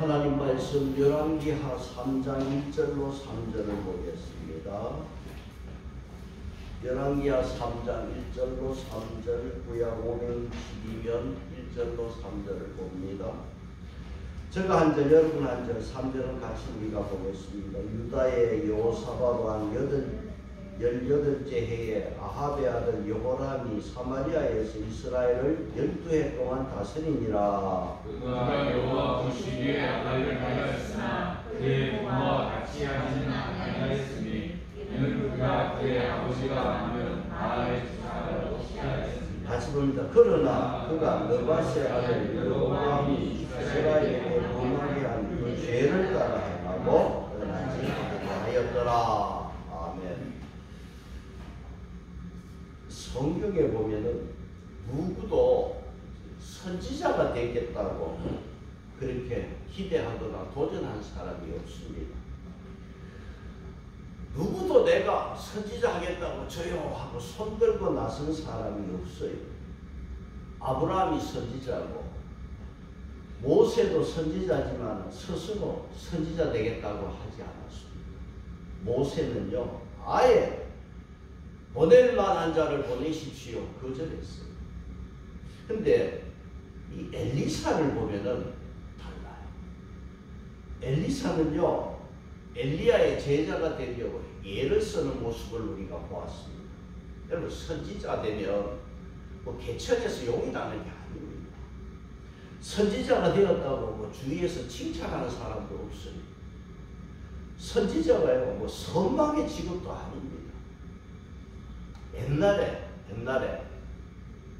하나님 말씀 열왕기하 3장 1절로 3절을 보겠습니다. 열왕기하 3장 1절로 3절, 구약 5년 12면 1절로 3절을 봅니다. 제가 한 절, 여러분 한 절, 3절은 같이 우리가 보겠습니다. 유다의 여호사밧 왕 18째 해에 아합의 아들 여호람이 사마리아에서 이스라엘을 12해 동안 다스리니라. 그가 여호와 보시기에 악을 하였으나 그의 부모와 같이 하지는 아니하였으니 이는 그가 그의 아버지가 아니면 바알의 제사를 피하였습니다. 같이 봅니다. 그러나 그가 느밧의 아들 여로보암이 이스라엘에게 범하게 한 그 죄를 따라 행하고 떠나지 아니하였더라. 아멘. 성경에 보면은 누구도 선지자가 되겠다고 그렇게 기대하거나 도전한 사람이 없습니다. 누구도 내가 선지자 하겠다고 저요 하고 손들고 나선 사람이 없어요. 아브라함이 선지자고 모세도 선지자지만 스스로 선지자 되겠다고 하지 않았습니다. 모세는요 아예 보낼 만한 자를 보내십시오 거절했어요. 근데 이 엘리사를 보면은 달라요. 엘리사는요 엘리야의 제자가 되려고 예를 쓰는 모습을 우리가 보았습니다. 여러분 선지자 되면 뭐 개천에서 용이 나는 게 아닙니다. 선지자가 되었다고 뭐 주위에서 칭찬하는 사람도 없어요. 선지자가요 뭐 선망의 직업도 아닙니다. 옛날에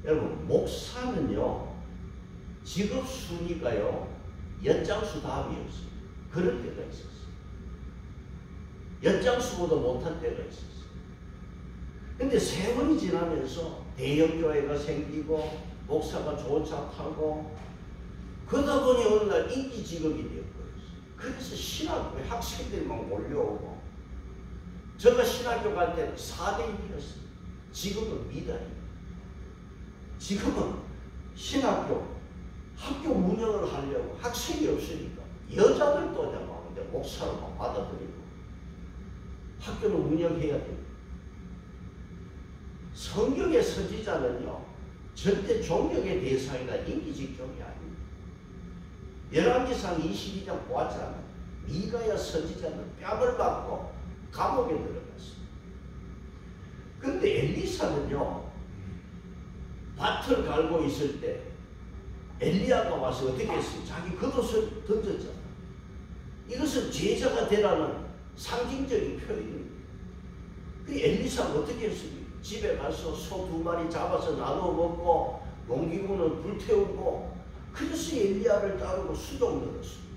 여러분 목사는요 직업 순위가요 연장수 다음이었어요. 그런 때가 있었어요. 연장수보다 못한 때가 있었어요. 근데 세월이 지나면서 대형교회가 생기고 목사가 좋은 차 타고 그러다 보니 어느 날 인기 직업이 되어버렸어요. 그래서 신학교에 학생들이 막 몰려오고 제가 신학교 갈 때는 4대1이었어요. 지금은 미달이에요. 지금은 학교 운영을 하려고 학생이 없으니까 여자들도 잡아오는데 목사를 막 받아들이고 학교를 운영해야 됩니다. 성경의 선지자는요 절대 종력의 대상이나 인기 직종이 아닙니다. 열왕기상 22장 보았잖아요. 미가야 선지자는 뺨을 받고 감옥에 들어갔습니다. 근데 엘리사는요 밭을 갈고 있을 때 엘리야가 와서 어떻게 했어요? 자기 겉옷을 던졌잖아요. 이것은 제자가 되라는 상징적인 표현입니다. 그 엘리사가 어떻게 했습니까? 집에 가서 소 2마리 잡아서 나눠 먹고 농기구는 불태우고 그래서 엘리야를 따르고 수종 늘었습니다.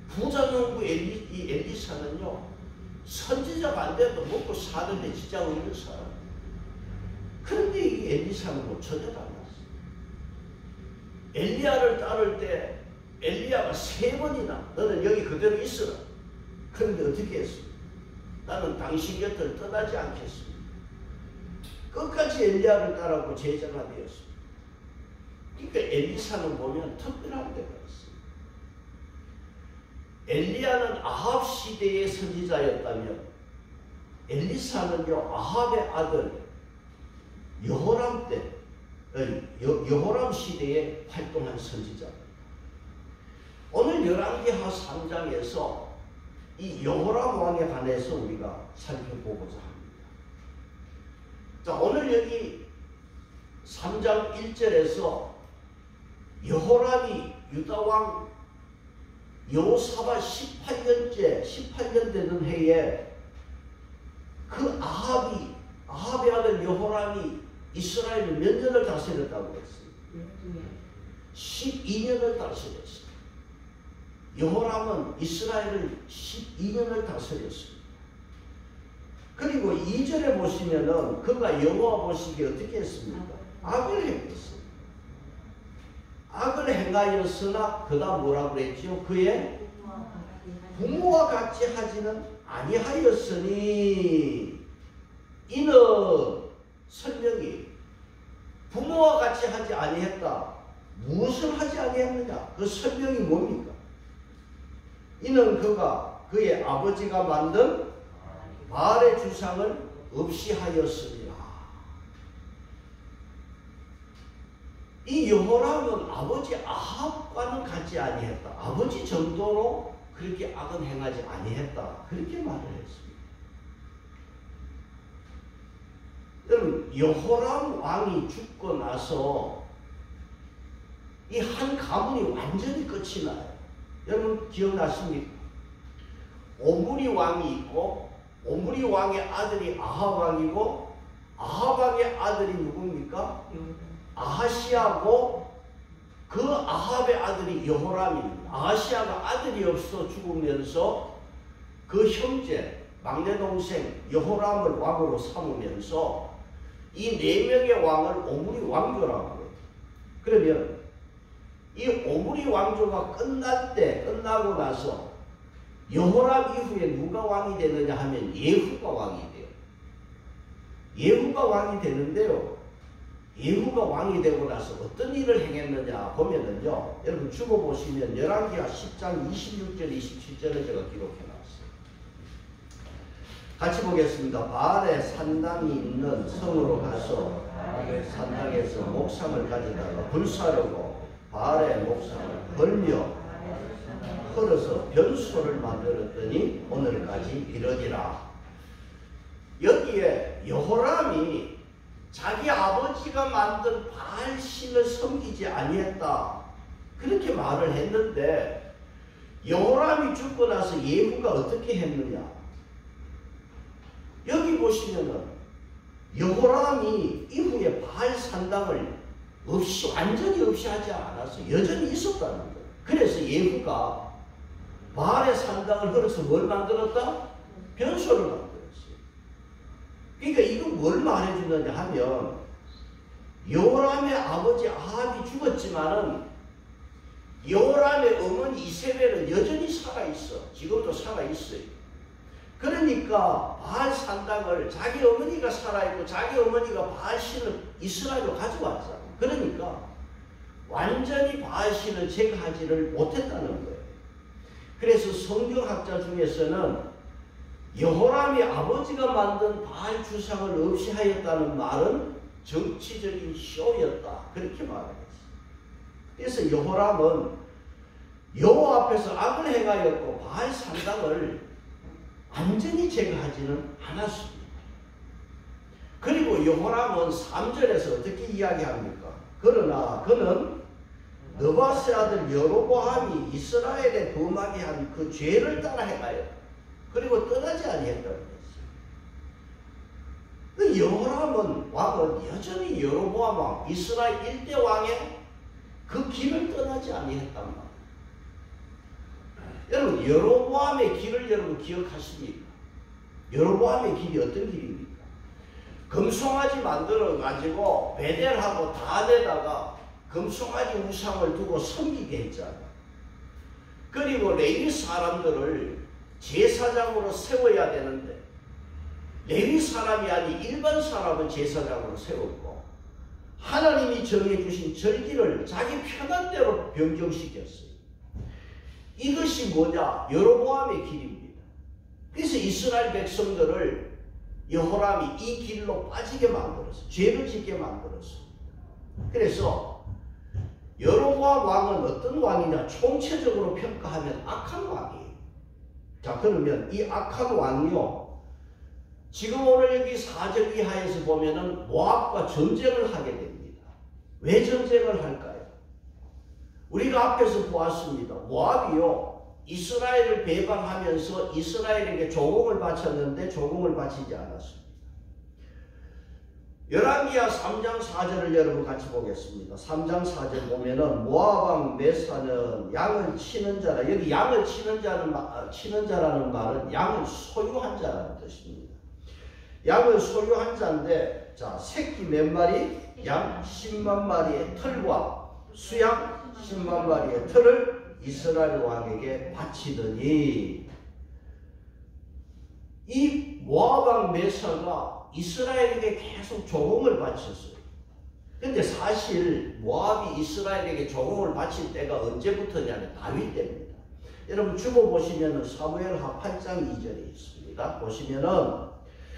부자농부 이 엘리사는요 선지자가 안 돼도 먹고 사는데 지장 없는 사람. 그런데 이 엘리사는 뭐 전혀 달랐어요. 엘리야를 따를 때 엘리야가 3번이나 너는 여기 그대로 있어라. 그런데 어떻게 했습니까? 나는 당신 곁을 떠나지 않겠습니다. 끝까지 엘리야를 따라고 제자가 되었습니다. 그러니까 엘리사는 보면 특별한 데가 있어요. 엘리야는 아합 시대의 선지자였다면 엘리사는요 아합의 아들 여호람 때 여호람 시대에 활동한 선지자입니다. 오늘 열왕기하 3장에서 이 여호람 왕에 관해서 우리가 살펴보고자 합니다. 자, 오늘 여기 3장 1절에서 여호람이 유다왕 여호사밧 18년 되는 해에 그 아합의 아들 여호람이 이스라엘을 몇 년을 다스렸다고 했어요? 12년을 다스렸어요. 여호람은 이스라엘을 12년을 다스렸습니다. 그리고 2절에 보시면은 그가 여호와 보시기에 어떻게 했습니까? 악을 행했어요. 악을 행하였으나 그가 뭐라고 그랬죠? 그의 부모와 같이 하지는 아니하였으니 이는 설명이 부모와 같이 하지 아니했다. 무엇을 하지 아니했느냐? 그 설명이 뭡니까? 이는 그가 그의 아버지가 만든 바알의 주상을 없이 하였으리라. 이 여호람은 아버지 아합과는 같지 아니했다. 아버지 정도로 그렇게 악은 행하지 아니했다. 그렇게 말을 했습니다. 여러분, 여호람 왕이 죽고 나서 이 한 가문이 완전히 끝이 나요. 여러분 기억나십니까? 오므리 왕이 있고 오므리 왕의 아들이 아합 왕이고 아합 왕의 아들이 누굽니까? 아하시아고 그 아합의 아들이 여호람입니다. 아하시아가 아들이 없어 죽으면서 그 형제 막내 동생 여호람을 왕으로 삼으면서 이 네 명의 왕을 오므리 왕조라고 해요. 그러면 이 오므리 왕조가 끝나고 나서 여호람 이후에 누가 왕이 되느냐 하면 예후가 왕이 돼요. 예후가 왕이 되는데요. 예후가 왕이 되고 나서 어떤 일을 행했느냐 보면은요. 여러분 죽어보시면 열왕기하 10장 26절 27절을 제가 기록해놨어요. 같이 보겠습니다. 바알의 산당이 있는 성으로 가서 산당에서 목상을 가져다가 불사르고 바알의 목상을 벌며 헐어서 변소를 만들었더니 오늘까지 이르니라. 여기에 여호람이 자기 아버지가 만든 바알 신을 섬기지 아니했다. 그렇게 말을 했는데 여호람이 죽고 나서 예후가 어떻게 했느냐. 여기 보시면은 여호람이 이후에 바알 산당을 완전히 없이 하지 않았어. 여전히 있었다는 거예요. 그래서 예후가 바알의 산당을 헐어서 뭘 만들었다? 변소를 만들었어요. 그러니까 이건 뭘 말해주느냐 하면 여호람의 아버지 아합이 죽었지만은 여호람의 어머니 이세벨은 여전히 살아있어. 지금도 살아있어요. 그러니까 바알 산당을 자기 어머니가 살아있고 자기 어머니가 바알 신을 이스라엘로 가져왔잖아. 그러니까 완전히 바알 신을 제거하지를 못했다는 거예요. 그래서 성경학자 중에서는 여호람이 아버지가 만든 바알 주상을 없이 하였다는 말은 정치적인 쇼였다. 그렇게 말했어요. 그래서 여호람은 여호와 앞에서 악을 행하였고 바알 산당을 완전히 제거하지는 않았습니다. 그리고 여호람은 3절에서 어떻게 이야기합니까? 그러나 그는 느바세 아들 여로보암이 이스라엘에 범하게 한 그 죄를 따라 행하였다. 그리고 떠나지 아니했다고 했어요. 그 여호람은 왕은 여전히 여로보암 왕, 이스라엘 1대 왕의 그 길을 떠나지 아니했단 말이에요. 여러분 여로보암의 길을 여러분 기억하십니까? 여로보암의 길이 어떤 길입니까? 금송아지 만들어 가지고 베델하고 단에다가 금송아지 우상을 두고 섬기게 했잖아요. 그리고 레위 사람들을 제사장으로 세워야 되는데 레위 사람이 아닌 일반 사람은 제사장으로 세웠고 하나님이 정해주신 절기를 자기 편한 대로 변경시켰어요. 이것이 뭐냐? 여로보암의 길입니다. 그래서 이스라엘 백성들을 여호람이 이 길로 빠지게 만들었어요. 죄를 짓게 만들었어요. 그래서 여로보암 왕은 어떤 왕이냐? 총체적으로 평가하면 악한 왕이에요. 자, 그러면 이 악한 왕이요, 지금 오늘 여기 4절 이하에서 보면은 모압과 전쟁을 하게 됩니다. 왜 전쟁을 할까요? 우리가 앞에서 보았습니다. 모압이요, 이스라엘을 배반하면서 이스라엘에게 조공을 바쳤는데 조공을 바치지 않았습니다. 열왕기하 3장 4절을 여러분 같이 보겠습니다. 3장 4절 보면은 모압 왕 메사는 양을 치는 자라. 여기 양을 치는 자라는 말은 양을 소유한 자라는 뜻입니다. 양을 소유한 자인데, 자, 새끼 몇 마리? 양 10만 마리의 털과 수양 10만 마리의 털을 이스라엘 왕에게 바치더니, 이 모압 왕 메사가 이스라엘에게 계속 조공을 바쳤어요. 근데 사실 모압이 이스라엘에게 조공을 바칠 때가 언제부터냐면 다윗 때입니다. 여러분 주보 보시면은 사무엘하 8장 2절에 있습니다. 보시면은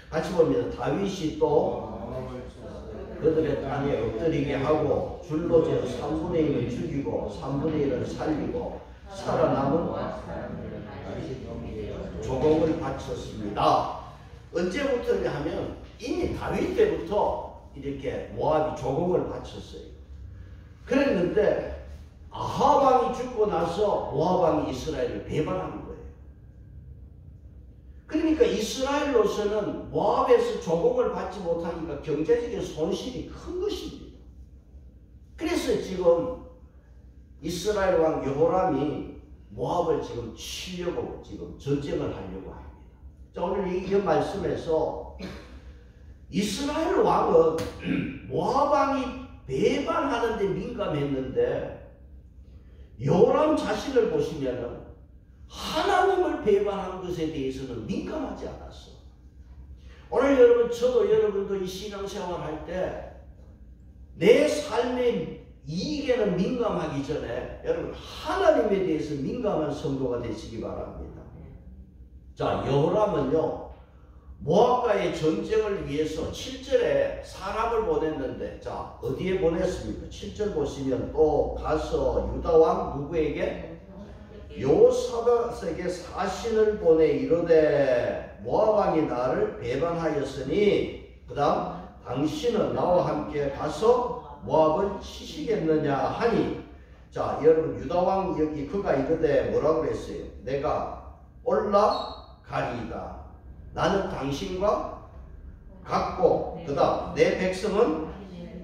같이 보면 다윗이 또 그들의 땅에 엎드리게 하고 줄로 재어 3분의 1을 죽이고 3분의 1을 살리고 살아남은 조공을 바쳤습니다. 언제부터냐 하면 이미 다윗 때부터 이렇게 모압이 조공을 바쳤어요. 그랬는데 아합 왕이 죽고 나서 모압 왕이 이스라엘을 배반한 거예요. 그러니까 이스라엘로서는 모압에서 조공을 받지 못하니까 경제적인 손실이 큰 것입니다. 그래서 지금 이스라엘 왕 여호람이 모압을 지금 치려고 지금 전쟁을 하려고 합니다. 자, 오늘 이 말씀에서 이스라엘 왕은 모압 왕이 배반하는 데 민감했는데 여호람 자신을 보시면은 하나님을 배반한 것에 대해서는 민감하지 않았어. 오늘 여러분, 저도 여러분도 이 신앙생활 할 때 내 삶의 이익에는 민감하기 전에 여러분 하나님에 대해서 민감한 성도가 되시기 바랍니다. 자, 여호람은요 모압과의 전쟁을 위해서 7절에 사람을 보냈는데, 자 어디에 보냈습니까? 7절 보시면 또 가서 유다왕 누구에게? 여호사밧에게 사신을 보내 이르되 모압왕이 나를 배반하였으니 그 다음 당신은 나와 함께 가서 모압을 치시겠느냐 하니, 자 여러분 유다왕 여기 그가 이르되 뭐라고 그랬어요? 내가 올라가리이다. 나는 당신과 같고 그 다음 내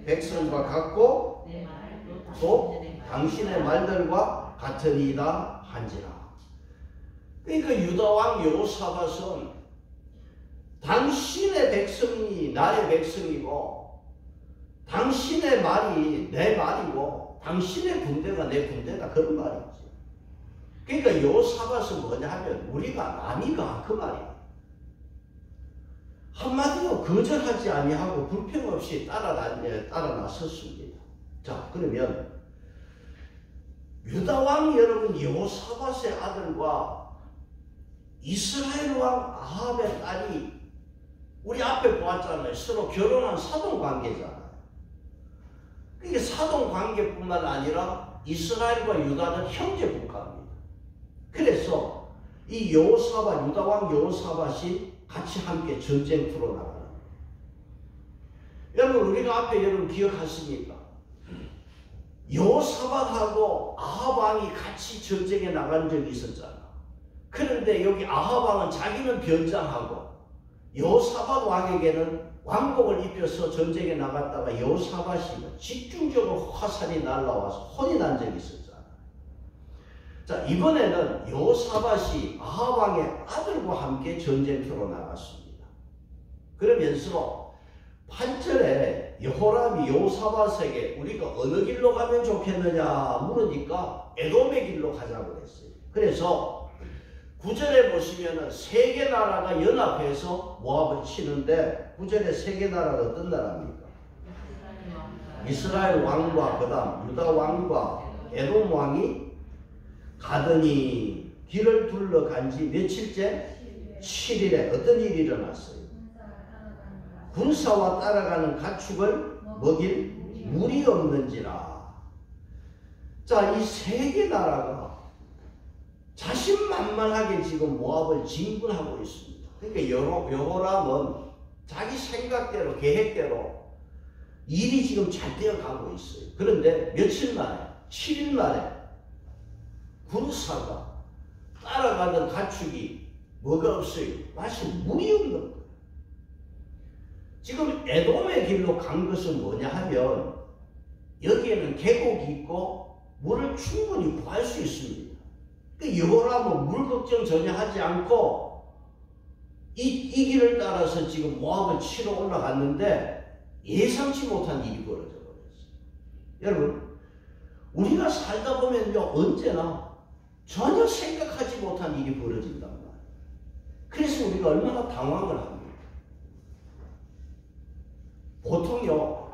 백성과 같고 또 당신의 말들과 같으니이다 한지라. 그러니까 유다왕 여호사밧은 당신의 백성이 나의 백성이고 당신의 말이 내 말이고 당신의 군대가 내 군대다, 그런 말이지. 그러니까 여호사밧은 뭐냐 하면 우리가 남이가 그 말이야. 한마디로 거절하지 아니하고 불평 없이 따라 나섰습니다. 자, 그러면 유다 왕 여러분 여호사밧의 아들과 이스라엘 왕 아합의 딸이 우리 앞에 보았잖아요. 서로 결혼한 사돈 관계잖아요. 그게 사돈 관계뿐만 아니라 이스라엘과 유다는 형제 국가입니다. 그래서 이 여호사밧, 유다 왕 여호사밧이 같이 함께 전쟁터로 나가는 거예요. 여러분 우리가 앞에 여러분 기억하십니까? 여호사밧하고 아합 왕이 같이 전쟁에 나간 적이 있었잖아. 그런데 여기 아합 왕은 자기는 변장하고 여호사밧 왕에게는 왕복을 입혀서 전쟁에 나갔다가 여호사밧이 집중적으로 화살이 날라와서 혼이 난 적이 있었잖아. 자, 이번에는 여호사밧이 아합 왕의 아들과 함께 전쟁터로 나갔습니다. 그러면서 8절에 여호람이 여호사밧에게 우리가 어느 길로 가면 좋겠느냐 물으니까 에돔의 길로 가자고 했어요. 그래서 9절에 보시면은 세 개 나라가 연합해서 모압을 치는데 9절에 세 개 나라가 어떤 나라입니까? 이스라엘 왕과 그 다음 유다 왕과 에돔 왕이 가더니 길을 둘러간 지 며칠째? 7일에 어떤 일이 일어났어요? 군사와 따라가는 가축을 먹일 물이 없는지라. 자, 이 세 개 나라가 자신만만하게 지금 모압을 진군하고 있습니다. 그러니까 여호람은 자기 생각대로 계획대로 일이 지금 잘 되어가고 있어요. 그런데 며칠 만에 7일 만에 군사가 따라가는 가축이 뭐가 없어요? 마실 물이 없는 거예요. 지금 에돔의 길로 간 것은 뭐냐 하면 여기에는 계곡이 있고 물을 충분히 구할 수 있습니다. 여호람은 물 걱정 전혀 하지 않고 이 길을 따라서 지금 모압을 치러 올라갔는데 예상치 못한 일이 벌어져 버렸어요. 여러분 우리가 살다 보면요 언제나 전혀 생각하지 못한 일이 벌어진단 말이에요. 그래서 우리가 얼마나 당황을 합니까? 보통요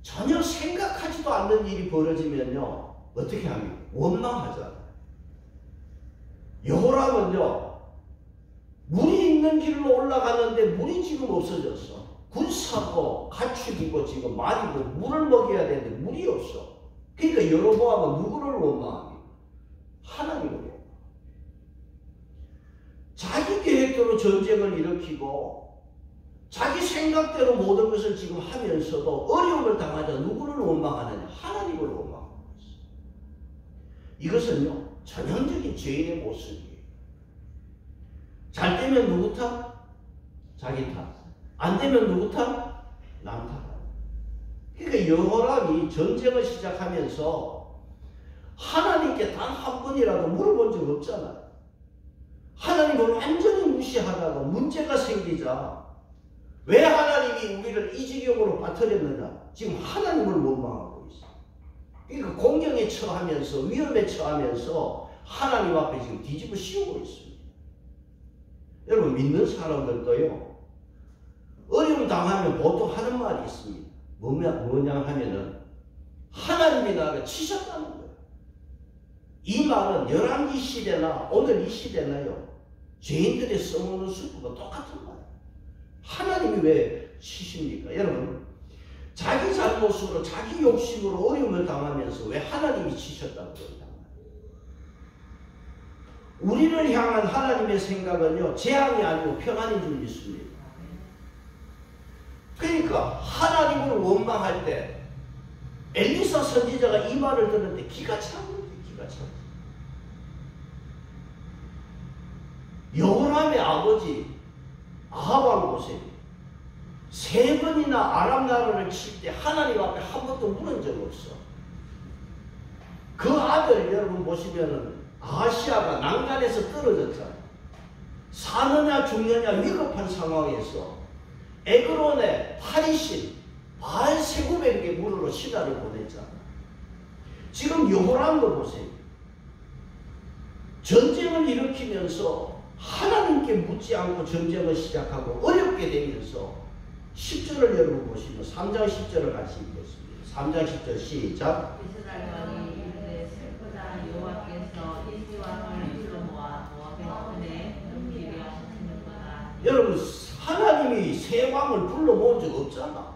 전혀 생각하지도 않는 일이 벌어지면요, 어떻게 합니까? 원망하잖아요. 여호람은요, 물이 있는 길로 올라가는데 물이 지금 없어졌어. 군사고 가축이고 지금 말이고 물을 먹여야 되는데 물이 없어. 그러니까 여로보암은 누구를 원망합니까? 하나님을 원망. 자기 계획대로 전쟁을 일으키고 자기 생각대로 모든 것을 지금 하면서도 어려움을 당하자 누구를 원망하느냐? 하나님을 원망하고 있어. 이것은요, 전형적인 죄인의 모습이에요. 잘 되면 누구 탓? 자기 탓. 안 되면 누구 탓? 남 탓. 그러니까 여호람이 전쟁을 시작하면서 하나님께 단 한 번이라도 물어본 적 없잖아요. 하나님을 완전히 무시하다가 문제가 생기자 왜 하나님이 우리를 이 지경으로 빠뜨렸느냐? 지금 하나님을 원망하고 있어요. 그러니까 공경에 처하면서 위험에 처하면서 하나님 앞에 지금 뒤집어 씌우고 있습니다. 여러분, 믿는 사람들도요, 어려움 당하면 보통 하는 말이 있습니다. 뭐냐 하면은 하나님이 나를 치셨다는 거예요. 이 말은 열왕기 시대나 오늘 이 시대나요, 죄인들의 써먹는 수법과 똑같은 말이에요. 하나님이 왜 치십니까? 여러분, 자기 잘못으로 자기 욕심으로 어려움을 당하면서 왜 하나님이 치셨다고 그런단 말이에요. 우리를 향한 하나님의 생각은요, 재앙이 아니고 평안인 줄 믿습니다. 그러니까 하나님을 원망할 때 엘리사 선지자가 이 말을 듣는데 기가 찬 거예요. 기가 찬 거예요. 여호람의 아버지 아합 왕 보세요. 3번이나 아람 나라를 칠 때 하나님 앞에 한 번도 물은 적 없어. 그 아들 여러분 보시면은 아하시아가 난간에서 떨어졌잖아요. 사느냐 죽느냐 위급한 상황에서 에그론의 파리신 바알세굽에게 물으러 신하를 보냈잖아요. 지금 여호람도 보세요. 전쟁을 일으키면서 하나님께 묻지 않고 전쟁을 시작하고 어렵게 되면서 10절을 여러분 보시면 3장 10절을 같이 읽겠습니다. 3장 10절 시작. 이스라엘 왕이 이르되 슬프다. 여호와께서 이스 왕을 불러 모아 모압의 손에 넘기려 하시는구나. 여러분, 하나님이 새 왕을 불러 모은 적 없잖아.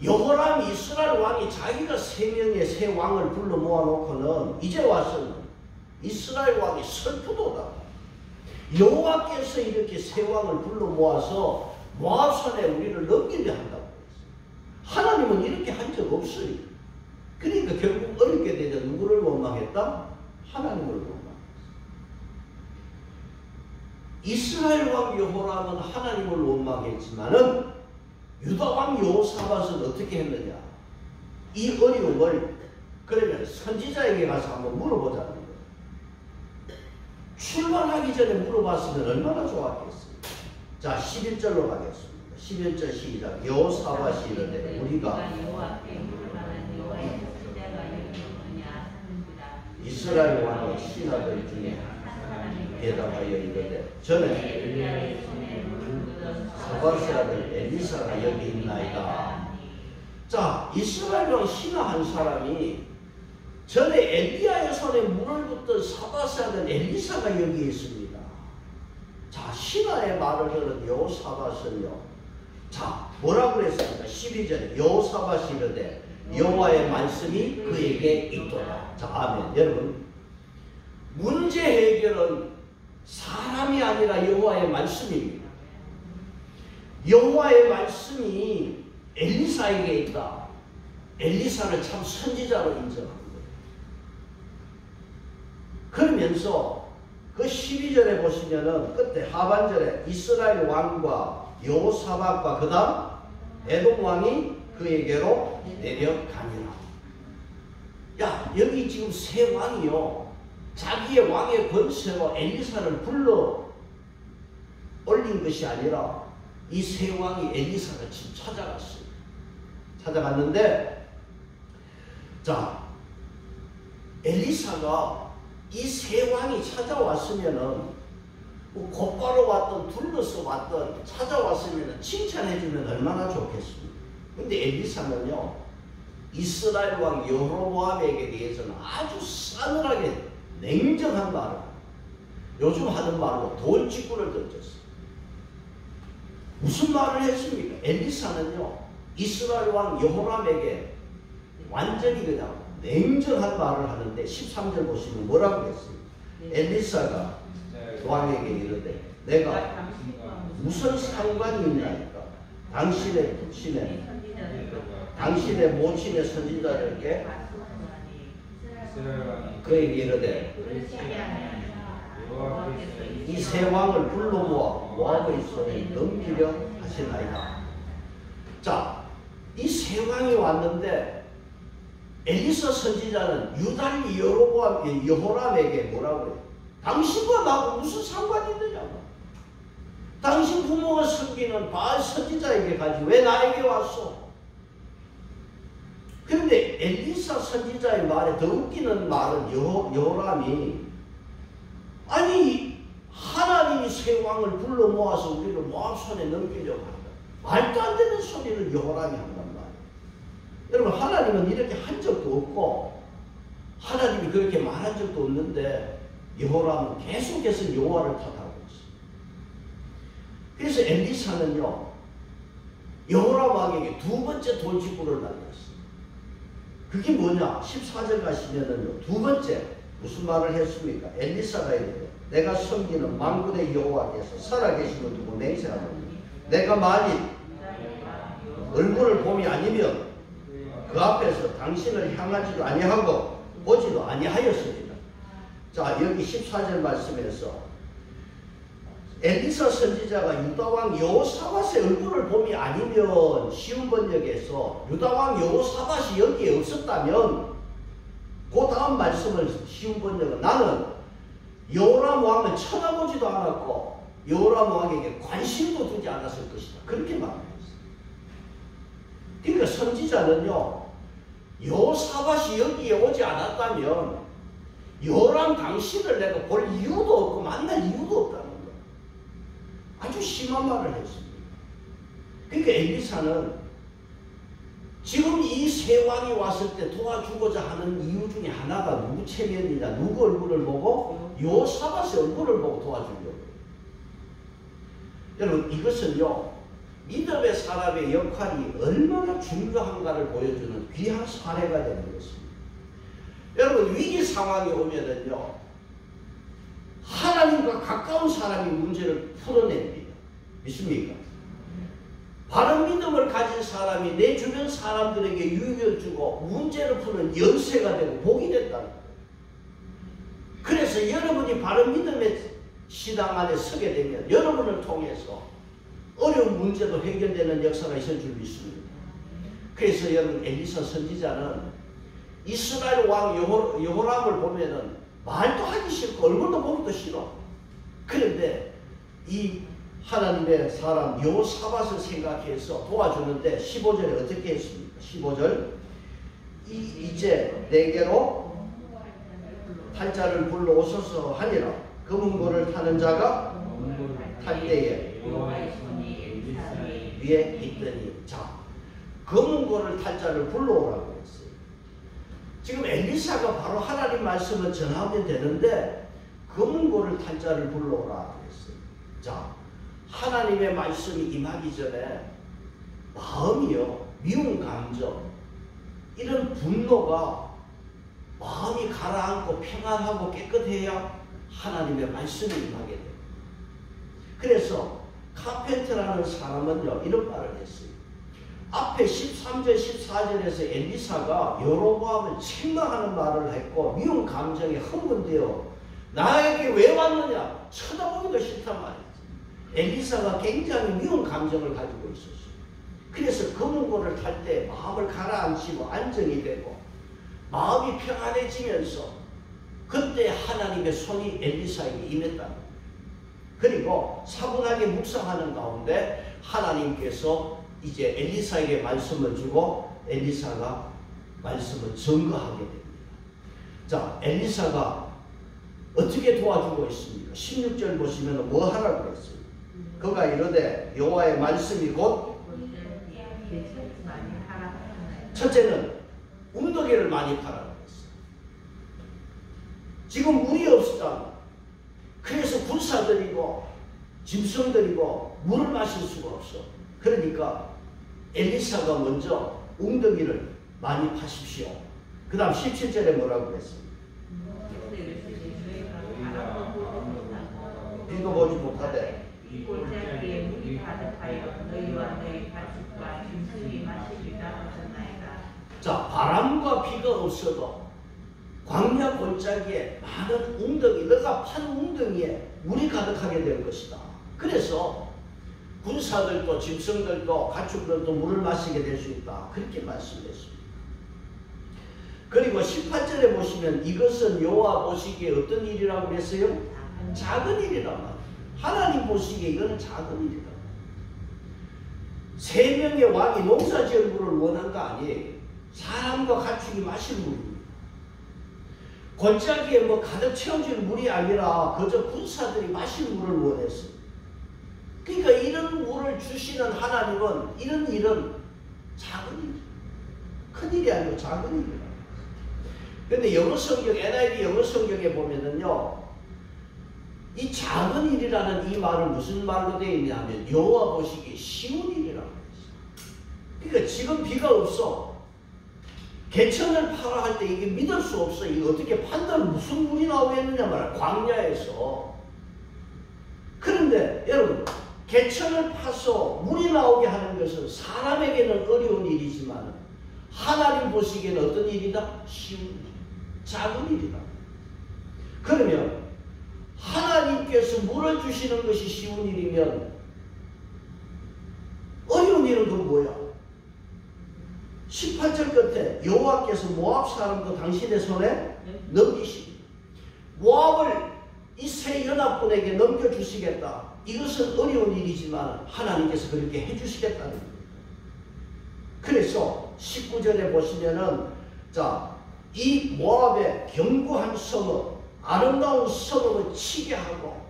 여호람 이스라엘 왕이 자기가 3명의 새 왕을 불러 모아놓고는 이제 와서는 이스라엘 왕이 슬프도다. 여호와께서 이렇게 새 왕을 불러 모아서 모압산에 우리를 넘기려 한다고 했어요. 하나님은 이렇게 한 적 없어요. 그러니까 결국 어렵게 되자 누구를 원망했다? 하나님을 원망했어요. 이스라엘 왕 여호람은 하나님을 원망했지만은 유다 왕 여호사밧은 어떻게 했느냐? 이 어려움을 그러면 선지자에게 가서 한번 물어보자는 거예요. 출발하기 전에 물어봤으면 얼마나 좋았겠어요. 자, 11절로 가겠습니다. 11절 시작. 여호사밧이 이르되 우리가 여호와께 물을 만한 여호와의 선지자가 여기 없느냐 하는지라. 이스라엘 왕의 신하들 중에 대답하여 이르되 저는 엘리야의 손에 물을 묻은 사밧의 아들 엘리사가 여기 있나이다. 자, 이스라엘 왕 신하 한 사람이 전에 엘리야의 손에 물을 붓던 사밧의 아들 엘리사가 여기 있습니다. 자, 신하의 말을 들은 여호사밧은요, 자, 뭐라고 그랬습니까? 12절에 여호사밧이 이르되 여호와의 말씀이 그에게 있도다. 자, 아멘. 여러분, 문제 해결은 사람이 아니라 여호와의 말씀입니다. 여호와의 말씀이 엘리사에게 있다. 엘리사를 참 선지자로 인정한 거예요. 그러면서 그 12절에 보시면은 끝에 하반절에 이스라엘 왕과 여호사밧과 그 다음 에돔 왕이 그에게로 내려가니라. 야, 여기 지금 세 왕이요, 자기의 왕의 권세로 엘리사를 불러 올린 것이 아니라 이 세 왕이 엘리사를 지금 찾아갔어요. 찾아갔는데, 자, 엘리사가 이 세 왕이 찾아왔으면은 곧바로 왔던 둘러서 왔던 찾아왔으면 칭찬해주면 얼마나 좋겠습니까? 근데 엘리사는요, 이스라엘 왕 여로보암에게 대해서는 아주 싸늘하게 냉정한 말을, 요즘 하는 말로 돌직구를 던졌어요. 무슨 말을 했습니까? 엘리사는요, 이스라엘 왕 여호람에게 완전히 그냥 냉정한 말을 하는데 13절 보시면 뭐라고 했어요? 엘리사가 왕에게 이르되 내가 무슨 상관이 있나이까? 당신의 모친의 선지자들께 그에게 이르되 이 세 왕을 불러 모아 모압의 손에 넘기려 하시나이다. 자, 이 세 왕이 왔는데 엘리사 선지자는 유달 여호람에게 뭐라고 해요? 당신과 나하고 무슨 상관이 있느냐고. 당신 부모가 섬기는 바알 선지자에게 가지 왜 나에게 왔어? 그런데 엘리사 선지자의 말에 더 웃기는 말은 여호람이 아니 하나님이 세 왕을 불러 모아서 우리를 모압 손에 넘기려고 한다. 말도 안 되는 소리를 여호람이 한단 말이에요. 여러분, 하나님은 이렇게 한 적도 없고 하나님이 그렇게 말한 적도 없는데 여호람은 계속해서 여호와를 탓하고 있어요. 그래서 엘리사는요, 여호람 왕에게 두 번째 돌직구를 날렸어요. 그게 뭐냐? 14절 가시면은요, 두 번째 무슨 말을 했습니까? 엘리사가 이르되 내가 섬기는 만군의 여호와께서 살아계심을 두고 맹세하노니 내가 만일 얼굴을 봄이 아니면 그 앞에서 당신을 향하지도 아니하고 보지도 아니하였습니다. 자, 여기 14절 말씀에서 엘리사 선지자가 유다왕 여호사밧의 얼굴을 봄이 아니면 쉬운 번역에서 유다왕 여호사밧이 여기에 없었다면 그 다음 말씀을 쉬운 번역은 나는 여호람 왕을 쳐다보지도 않았고 여호람 왕에게 관심도 두지 않았을 것이다. 그렇게 말했어요. 그러니까 선지자는요, 여호사밧이 여기에 오지 않았다면 여호람 당신을 내가 볼 이유도 없고 만날 이유도 없다는 거예요. 아주 심한 말을 했습니다. 그러니까 엘리사는 지금 이 세 왕이 왔을 때 도와주고자 하는 이유 중에 하나가 누구 체면이냐, 누구 얼굴을 보고? 여호사밧의 얼굴을 보고 도와주려고 해요. 여러분, 이것은요, 믿음의 사람의 역할이 얼마나 중요한가를 보여주는 귀한 사례가 되는 것입니다. 여러분, 위기 상황이 오면은요, 하나님과 가까운 사람이 문제를 풀어냅니다. 믿습니까? 바른 믿음을 가진 사람이 내 주변 사람들에게 유익을 주고 문제를 푸는 열쇠가 되고 복이 됐다는 거예요. 그래서 여러분이 바른 믿음의 신앙 안에 서게 되면 여러분을 통해서 어려운 문제도 해결되는 역사가 있을 줄 믿습니다. 그래서 여러분, 엘리사 선지자는 이스라엘 왕 여호람을 보면은 말도 하기 싫고 얼굴도 보기도 싫어. 그런데 이 하나님의 사람 여호사밧을 생각해서 도와주는데 15절에 어떻게 했습니까? 15절 이제 내게로 탈자를 불러오소서 하니라. 검은고를 타는 자가 탈 때에 위에 있더니, 자, 검은고를 탈 자를 불러오라고 했어요. 지금 엘리사가 바로 하나님 말씀을 전하면 되는데 검은고를 탈 자를 불러오라고 했어요. 자, 하나님의 말씀이 임하기 전에 마음이요, 미운 감정, 이런 분노가 마음이 가라앉고 평안하고 깨끗해야 하나님의 말씀이 임하게 돼요. 그래서 카펜터라는 사람은요, 이런 말을 했어요. 앞에 13절 14절에서 엘리사가 여로보암을 책망하는 말을 했고 미운 감정에 흥분되어 나에게 왜 왔느냐 쳐다보기도 싫단 말이에요. 엘리사가 굉장히 미운 감정을 가지고 있었어요. 그래서 검은고를 탈 때 마음을 가라앉히고 안정이 되고 마음이 평안해지면서 그때 하나님의 손이 엘리사에게 임했다는 거예요. 그리고 차분하게 묵상하는 가운데 하나님께서 이제 엘리사에게 말씀을 주고 엘리사가 말씀을 증거하게 됩니다. 자, 엘리사가 어떻게 도와주고 있습니까? 16절 보시면 뭐 하라고 했어요? 그가 이르되 여호와의 말씀이 곧 개천이 많이 하락하나요? 첫째는 웅덩이를 많이 파라고 했어요. 지금 물이 없었잖아. 그래서 군사들이고 짐승들이고 물을 마실 수가 없어. 그러니까 엘리사가 먼저 웅덩이를 많이 파십시오. 그 다음 17절에 뭐라고 했습니까? 읽어보지 못하되 이 골짜기에 물이 가득하여 너희와 너희 가축과 짐승이 마시리라 하셨나이다. 자, 바람과 비가 없어도 광야 골짜기에 많은 웅덩이, 너가 판 웅덩이에 물이 가득하게 될 것이다. 그래서 군사들도 짐승들도 가축들도 물을 마시게 될 수 있다. 그렇게 말씀했습니다. 그리고 18절에 보시면 이것은 여호와 보시기에 어떤 일이라고 그랬어요? 작은 일이란 말이에요. 하나님 보시기에 이거는 작은 일이다. 3명의 왕이 농사 지을 물을 원한 거 아니에요. 사람과 가축이 마실 물입니다. 골짜기에 뭐 가득 채워진 물이 아니라 그저 군사들이 마실 물을 원했어요. 그러니까 이런 물을 주시는 하나님은 이런 일은 작은 일, 큰 일이 아니고 작은 일이라. 그런데 영어 성경, NIV 영어 성경에 보면은요, 이 작은 일이라는 이 말은 무슨 말로 되어 있냐면 여호와 보시기에 쉬운 일이라고 했어요. 그러니까 지금 비가 없어. 개천을 파라 할 때 이게 믿을 수 없어. 이거 어떻게 판단, 무슨 물이 나오겠느냐 말이야. 광야에서. 그런데 여러분, 개천을 파서 물이 나오게 하는 것은 사람에게는 어려운 일이지만 하나님 보시기에는 어떤 일이다? 쉬운 일, 작은 일이다. 그러면 하나님께서 물을 주시는 것이 쉬운 일이면 어려운 일은 그건 뭐야? 18절 끝에 여호와께서 모압 사람도 당신의 손에 넘기시니 모압을 이 세 연합군에게 넘겨주시겠다. 이것은 어려운 일이지만 하나님께서 그렇게 해주시겠다는 겁니다. 그래서 19절에 보시면은 자, 이 모압의 견고한 성읍, 아름다운 성읍을 치게 하고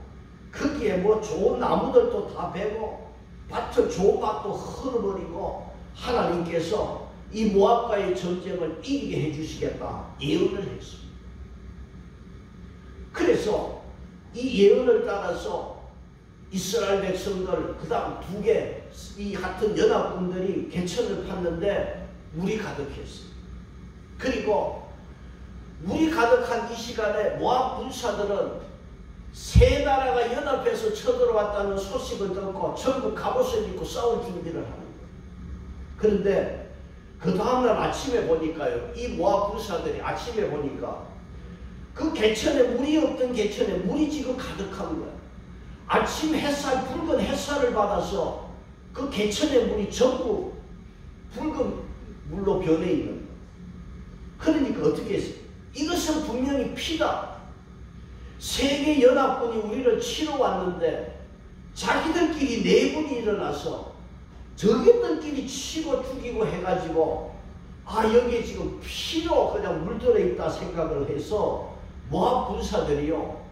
거기에 뭐 좋은 나무들도 다 베고 밭을 좋은 밭도 헐어버리고 하나님께서 이 모압과의 전쟁을 이기게 해주시겠다 예언을 했습니다. 그래서 이 예언을 따라서 이스라엘 백성들 그 다음 2개 이 같은 연합군들이 개천을 팠는데 물이 가득했어요. 그리고 물이 가득한 이 시간에 모압 군사들은 세 나라가 연합해서 쳐들어왔다는 소식을 듣고 전부 갑옷을 입고 싸울 준비를 하는 거예요. 그런데 그 다음날 아침에 보니까요, 이 모압 군사들이 아침에 보니까 그 개천에 물이 없던 개천에 물이 지금 가득한 거야. 아침 햇살, 붉은 햇살을 받아서 그 개천의 물이 전부 붉은 물로 변해 있는 거야. 그러니까 어떻게 했어요? 이것은 분명히 피다. 세계 연합군이 우리를 치러 왔는데 자기들끼리 내분이 일어나서 적인들끼리 치고 죽이고 해가지고 아 여기에 지금 피로 그냥 물들어 있다 생각을 해서 모압 군사들이요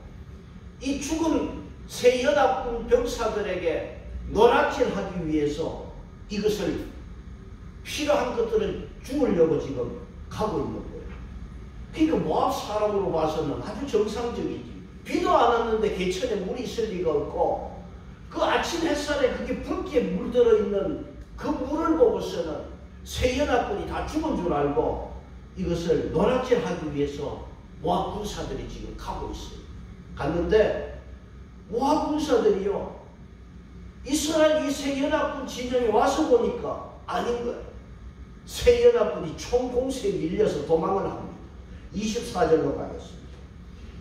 이 죽은 세 연합군 병사들에게 노략질하기 위해서 이것을 필요한 것들을 죽으려고 지금 가고 있는 거예요. 그러니까 모압 사람으로 봐서는 아주 정상적이지. 비도 안 왔는데 개천에 물이 있을 리가 없고 그 아침 햇살에 그게 붉게 물들어 있는 그 물을 보고서는 세 연합군이 다 죽은 줄 알고 이것을 노략질하기 위해서 모압 군사들이 지금 가고 있어요. 갔는데 모압 군사들이요 이스라엘 이 세 연합군 진영에 와서 보니까 아닌 거예요. 세 연합군이 총공세에 밀려서 도망을 합니다. 24절로 가겠습니다.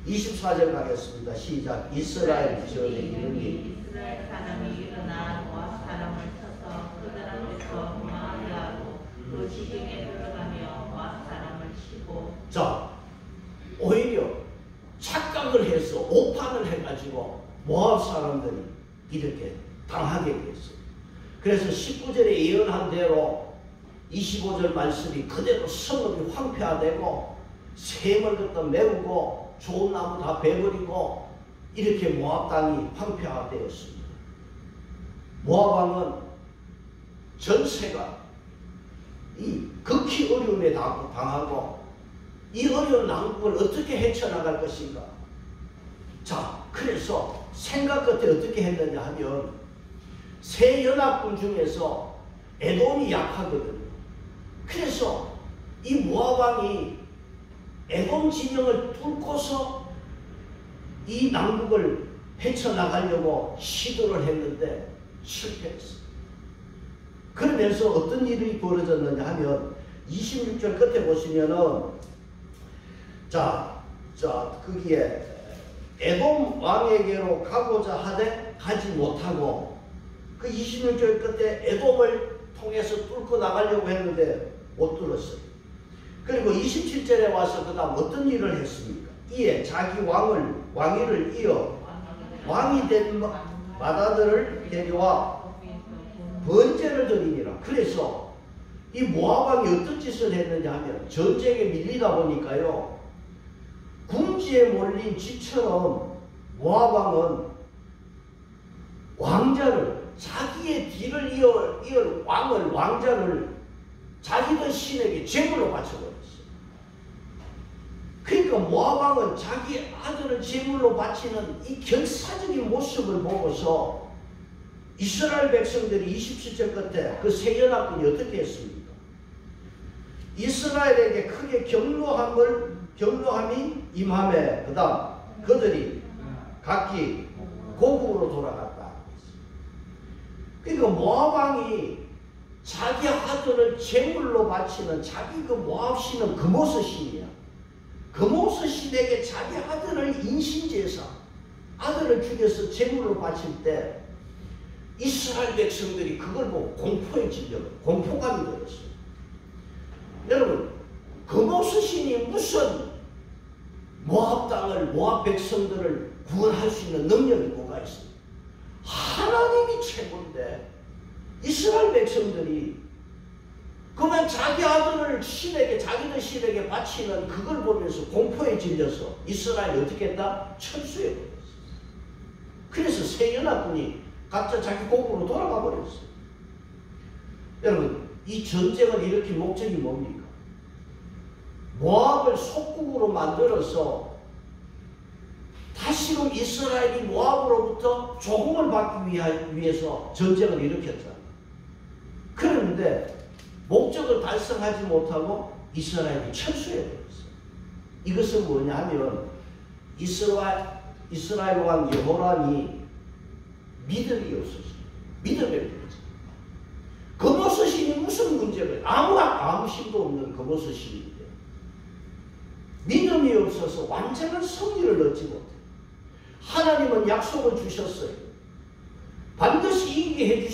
24절 가겠습니다. 시작. 이스라엘 전에 이르니 이스라엘 사람이 일어나 모압 사람을 쳐서 그들 앞에서 도망하게 하고 그 지경에 들어가며 모압 사람을 치고. 자, 오히려 착각을 해서 오판을 해가지고 모압 사람들이 이렇게 당하게 됐어요. 그래서 19절에 예언한 대로 25절 말씀이 그대로 성읍이 황폐화되고 샘을 갖다 메우고 좋은 나무 다 베버리고 이렇게 모압 땅이 황폐화되었습니다. 모압 왕은 전세가 이 극히 어려움에 당하고 이 어려운 난국을 어떻게 헤쳐나갈 것인가. 자, 그래서 생각 끝에 어떻게 했느냐 하면 세 연합군 중에서 에돔이 약하거든요. 그래서 이 모압 왕이 에돔 진영을 뚫고서 이 남북을 헤쳐나가려고 시도를 했는데 실패했어요. 그러면서 어떤 일이 벌어졌느냐 하면 26절 끝에 보시면은 거기에 에돔 왕에게로 가고자 하되 가지 못하고 그 26절 끝에 에돔을 통해서 뚫고 나가려고 했는데 못 뚫었어요. 그리고 27절에 와서 그 다음 어떤 일을 했습니까? 이에 자기 왕위를 이어 왕이 된 마다들을 데려와 번제를 드리니라. 그래서 이 모압 왕이 어떤 짓을 했느냐 하면 전쟁에 밀리다 보니까요, 궁지에 몰린 쥐처럼 모압 왕은 왕자를, 자기의 뒤를 이을 왕자를 자기들 신에게 제물로 바쳐버렸어요. 그러니까 모압 왕은 자기 아들을 제물로 바치는 이 결사적인 모습을 보고서 이스라엘 백성들이 27절 끝에 그 세 연합군이 어떻게 했습니까? 이스라엘에게 크게 경노함이 임함에 그 다음 그들이 각기 고국으로 돌아갔다. 그러니까 모압 왕이 자기 아들을 제물로 바치는 자기 그 모압 신은 그모스 신이야. 그모스 신에게 자기 아들을 인신제사, 아들을 죽여서 제물로 바칠 때 이스라엘 백성들이 그걸 보고 공포에 질려 공포감이 들었어요. 여러분, 그모스 신이 무슨 모압 땅을, 모압 백성들을 구원할 수 있는 능력이 뭐가 있습니까? 하나님이 최고인데 이스라엘 백성들이 그만 자기 아들을 자기들 신에게 바치는 그걸 보면서 공포에 질려서 이스라엘이 어떻게 했다? 철수해버렸어요. 그래서 세 연합군이 각자 자기 고국으로 돌아가 버렸어요. 여러분, 이 전쟁을 일으킨 목적이 뭡니까? 모압을 속국으로 만들어서 다시금 이스라엘이 모압으로부터 조공을 받기 위해서 전쟁을 일으켰잖아요. 그런데 목적을 달성하지 못하고 이스라엘이 철수해버렸어요. 이것은 뭐냐 하면 이스라엘 왕 여호람이 믿음이 없었어요. 믿음의 문제. 그모스 신이 무슨 문제가 아무 힘도 없는 그모스 신인데 믿음이 없어서 완전한 승리를 얻지 못해요. 하나님은 약속을 주셨어요. 반드시 이기게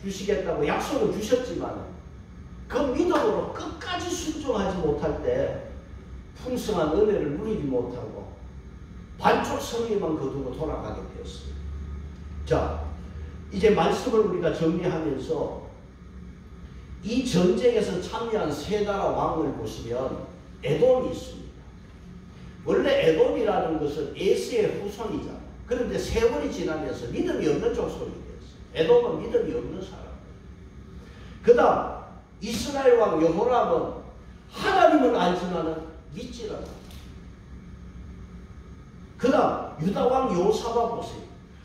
해주시겠다고 약속을 주셨지만 그 믿음으로 끝까지 순종하지 못할 때 풍성한 은혜를 누리지 못하고 반쪽 승리만 거두고 돌아가게 되었습니다. 자, 이제 말씀을 우리가 정리하면서 이 전쟁에서 참여한 세 나라 왕을 보시면 에돔이 있습니다. 원래 에돔이라는 것은 에스의 후손이잖아요. 그런데 세월이 지나면서 믿음이 없는 족속이 됐어요. 에돔은 믿음이 없는 사람. 그 다음 이스라엘 왕 여호람은 하나님은 알지만은 믿지 않아요. 그 다음 유다 왕 요사바 보세요.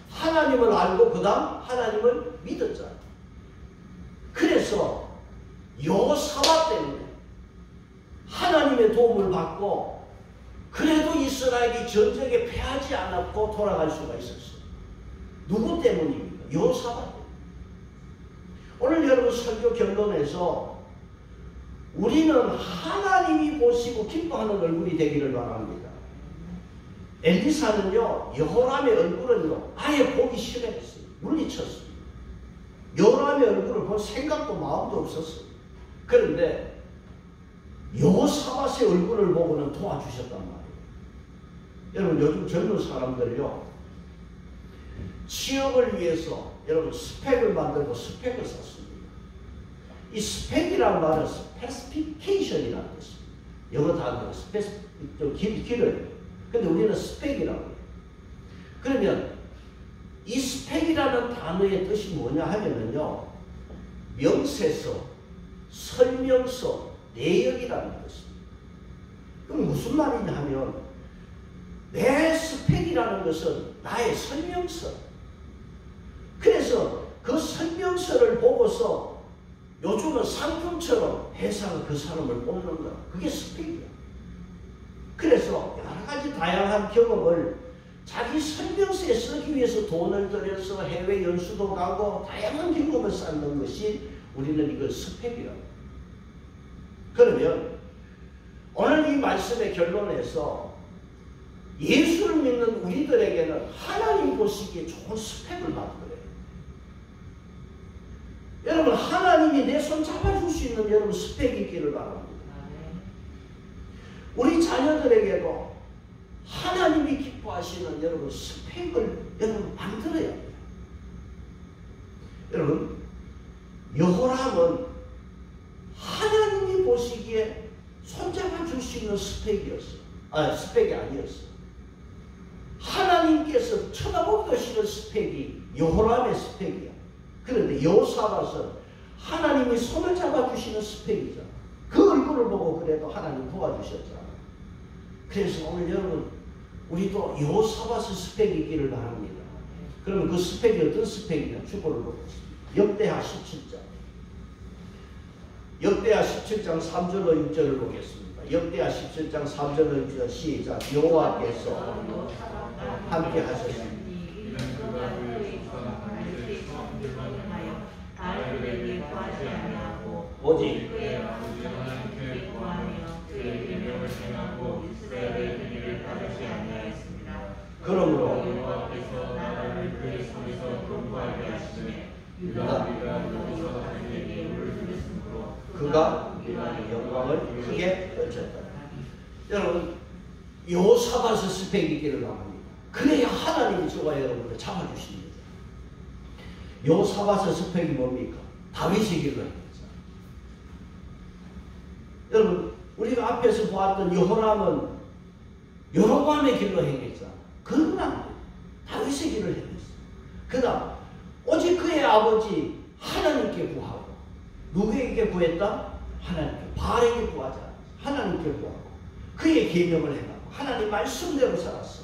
하나님을 알고 그 다음 하나님을 믿었잖아요. 그래서 여호사밧 때문에 하나님의 도움을 받고 그래도 이스라엘이 전쟁에 패하지 않았고 돌아갈 수가 있었어요. 누구 때문입니까? 여호사밧 때문에. 오늘 여러분 설교 결론에서 우리는 하나님이 보시고 기뻐하는 얼굴이 되기를 바랍니다. 엘리사는요, 여호람의 얼굴은요, 아예 보기 싫어했어요. 물리쳤어요. 여호람의 얼굴을 볼 생각도 마음도 없었어요. 그런데 여호사밧의 얼굴을 보고는 도와주셨단 말이에요. 여러분, 요즘 젊은 사람들요, 취업을 위해서 여러분 스펙을 만들고 스펙을 썼습니다. 이 스펙이라는 말은 스페시피케이션이라는 뜻입니다. 영어 단어가 길을. 근데 우리는 스펙이라고 해요. 그러면 이 스펙이라는 단어의 뜻이 뭐냐 하면은요, 명세서, 설명서, 내역이라는 것입니다. 그럼 무슨 말이냐 하면 내 스펙이라는 것은 나의 설명서. 그래서 그 설명서를 보고서 요즘은 상품처럼 회사가 그 사람을 뽑는 거야. 그게 스펙이야. 그래서 여러 가지 다양한 경험을 자기 설명서에 쓰기 위해서 돈을 들여서 해외 연수도 가고 다양한 경험을 쌓는 것이 우리는 이걸 스펙이라고. 그러면 오늘 이 말씀의 결론에서 예수를 믿는 우리들에게는 하나님 보시기에 좋은 스펙을 만들어요. 여러분, 하나님이 내 손 잡아줄 수 있는 여러분 스펙이 있기를 바랍니다. 우리 자녀들에게도 하나님이 기뻐하시는 여러분 스펙을 여러분 만들어야 돼요. 여러분, 여호람은 하나님이 보시기에 손잡아 줄 수 있는 스펙이었어. 스펙이 아니었어. 하나님께서 쳐다보기도 싫은 스펙이 여호람의 스펙이야. 그런데 여호사밧은 하나님이 손을 잡아주시는 스펙이잖아. 그 얼굴을 보고 그래도 하나님 도와주셨잖아. 그래서 오늘 여러분 우리도 여호사밧의 스펙이 있기를 바랍니다. 그러면 그 스펙이 어떤 스펙이냐? 주보를 보겠습니다. 역대하 17장. 역대하 17장 3절로 6절을 보겠습니다. 역대하 17장 3절로 6절 시작. 여호와께서 함께 하셨습니다. 오직 그러므로 그가 영광을 크게 떨쳤다. 여러분, 여호사밧의 스펙이 있기를 바랍니다. 그래야 하나님이 저와 여러분을 잡아주십니다. 여호사밧의 스펙이 뭡니까? 다윗의 길로 행했죠. 여러분, 우리가 앞에서 보았던 여호람은 여로보암의 길로 행했잖아. 그건 안 돼. 다윗의 길을 행했어. 그 다음 오직 그의 아버지 하나님께 구하고. 누구에게 구했다? 하나님께. 바알에게 구하지 않았어. 하나님께 구하고 그의 계명을 행하고 하나님 말씀대로 살았어.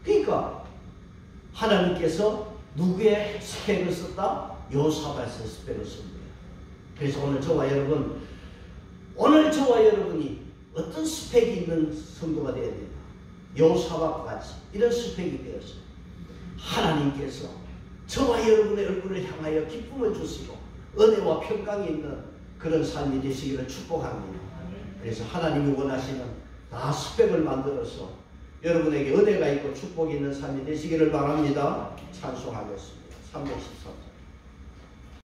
그러니까 하나님께서 누구의 스펙을 썼다? 여호사밧의 스펙을 쓴 거예요. 그래서 오늘 저와 여러분이 어떤 스펙이 있는 성도가 되어야 된다. 여호사밧과 같이 이런 스펙이 되었어요. 하나님께서 저와 여러분의 얼굴을 향하여 기쁨을 주시고 은혜와 평강이 있는 그런 삶이 되시기를 축복합니다. 그래서 하나님이 원하시는 다 스펙을 만들어서 여러분에게 은혜가 있고 축복이 있는 삶이 되시기를 바랍니다. 찬송하겠습니다. 313절.